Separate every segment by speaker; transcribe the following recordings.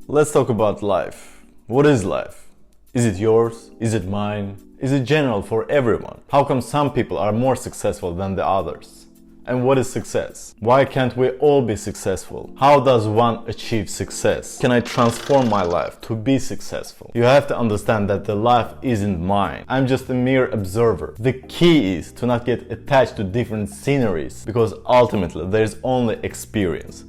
Speaker 1: Let's talk about life. What is life? Is it yours? Is it mine? Is it general for everyone? How come some people are more successful than the others? And what is success? Why can't we all be successful? How does one achieve success? Can I transform my life to be successful? You have to understand that the life isn't mine. I'm just a mere observer. The key is to not get attached to different sceneries, because ultimately there's only experience,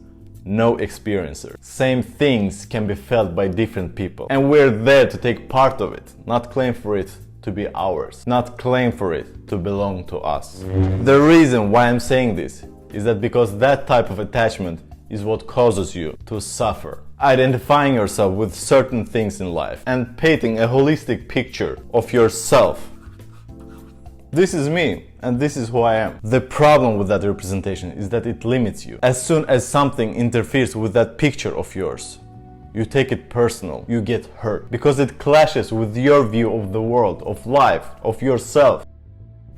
Speaker 1: no experiencer. Same things can be felt by different people, and we're there to take part of it, not claim for it to be ours, not claim for it to belong to us. The reason why I'm saying this is that because that type of attachment is what causes you to suffer. Identifying yourself with certain things in life and painting a holistic picture of yourself. This is me and this is who I am. The problem with that representation is that it limits you. As soon as something interferes with that picture of yours, you take it personal, you get hurt, because it clashes with your view of the world, of life, of yourself.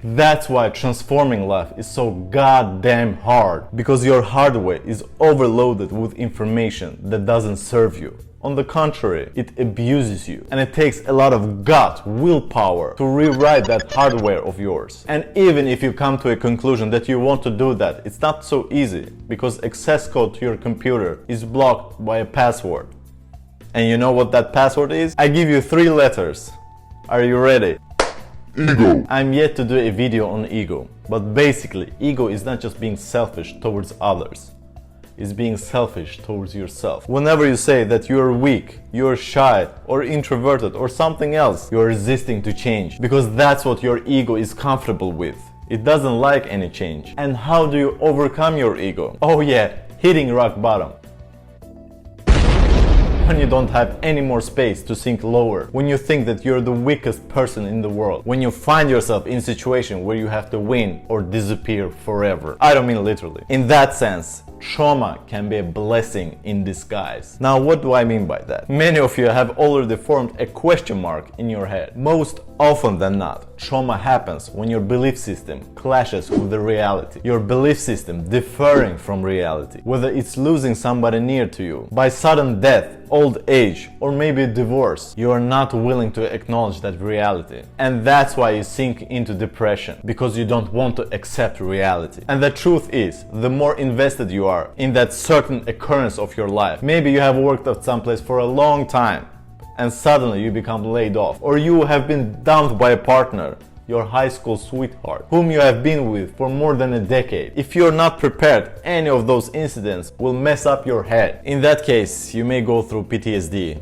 Speaker 1: That's why transforming life is so goddamn hard, because your hardware is overloaded with information that doesn't serve you. On the contrary, it abuses you, and it takes a lot of gut, willpower to rewrite that hardware of yours. And even if you come to a conclusion that you want to do that, it's not so easy, because access code to your computer is blocked by a password. And you know what that password is? I give you 3 letters. Are you ready?
Speaker 2: Ego.
Speaker 1: I'm yet to do a video on ego, but basically ego is not just being selfish towards others. It's being selfish towards yourself. Whenever you say that you're weak, you're shy, or introverted, or something else, you're resisting to change, because that's what your ego is comfortable with. It doesn't like any change. And how do you overcome your ego? Oh yeah, hitting rock bottom. When you don't have any more space to sink lower, when you think that you're the weakest person in the world, when you find yourself in a situation where you have to win or disappear forever. I don't mean literally. In that sense, trauma can be a blessing in disguise. Now, what do I mean by that? Many of you have already formed a question mark in your head. Most often than not, trauma happens when your belief system clashes with the reality. Your belief system differing from reality. Whether it's losing somebody near to you, by sudden death, old age, or maybe divorce, you are not willing to acknowledge that reality. And that's why you sink into depression, because you don't want to accept reality. And the truth is, the more invested you are in that certain occurrence of your life, maybe you have worked at some place for a long time, and suddenly you become laid off, or you have been dumped by a partner, your high school sweetheart, whom you have been with for more than a decade. If you're not prepared, any of those incidents will mess up your head. In that case, you may go through PTSD,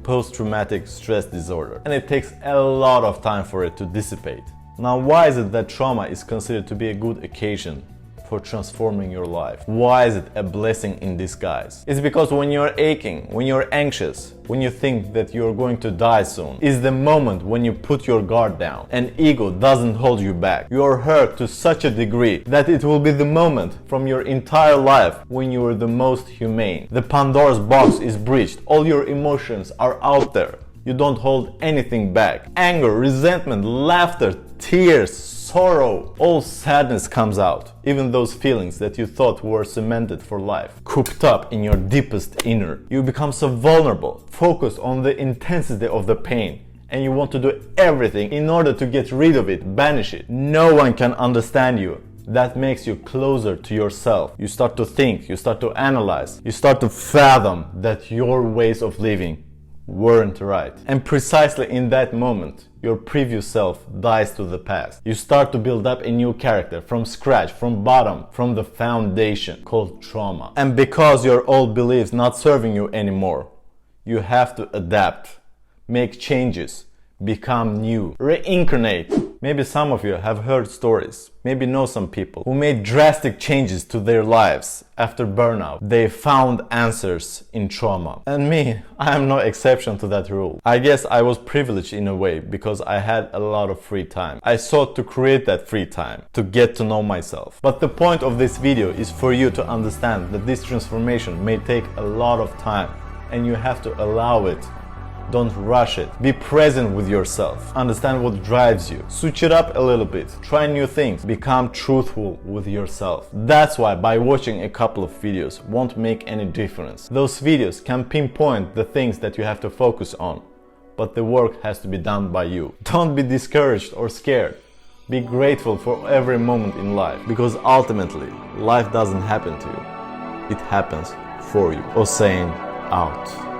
Speaker 1: post-traumatic stress disorder, and it takes a lot of time for it to dissipate. Now, why is it that trauma is considered to be a good occasion for transforming your life? Why is it a blessing in disguise? It's because when you're aching, when you're anxious, when you think that you're going to die soon, is the moment when you put your guard down and ego doesn't hold you back. You're hurt to such a degree that it will be the moment from your entire life when you are the most humane. The Pandora's box is breached. All your emotions are out there. You don't hold anything back. Anger, resentment, laughter, tears, sorrow, all sadness comes out. Even those feelings that you thought were cemented for life, cooped up in your deepest inner. You become so vulnerable, focus on the intensity of the pain, and you want to do everything in order to get rid of it, banish it. No one can understand you. That makes you closer to yourself. You start to think, you start to analyze, you start to fathom that your ways of living weren't right. And precisely in that moment, your previous self dies to the past. You start to build up a new character from scratch, from bottom, from the foundation called trauma. And because your old beliefs not serving you anymore, you have to adapt, make changes, become new, reincarnate. Maybe some of you have heard stories, maybe know some people who made drastic changes to their lives after burnout. They found answers in trauma. And me, I am no exception to that rule. I guess I was privileged in a way because I had a lot of free time. I sought to create that free time, to get to know myself. But the point of this video is for you to understand that this transformation may take a lot of time and you have to allow it Don't rush it. Be present with yourself. Understand what drives you. Switch it up a little bit. Try new things. Become truthful with yourself. That's why by watching a couple of videos won't make any difference. Those videos can pinpoint the things that you have to focus on, but the work has to be done by you. Don't be discouraged or scared. Be grateful for every moment in life, because ultimately, life doesn't happen to you. It happens for you. Hussein out.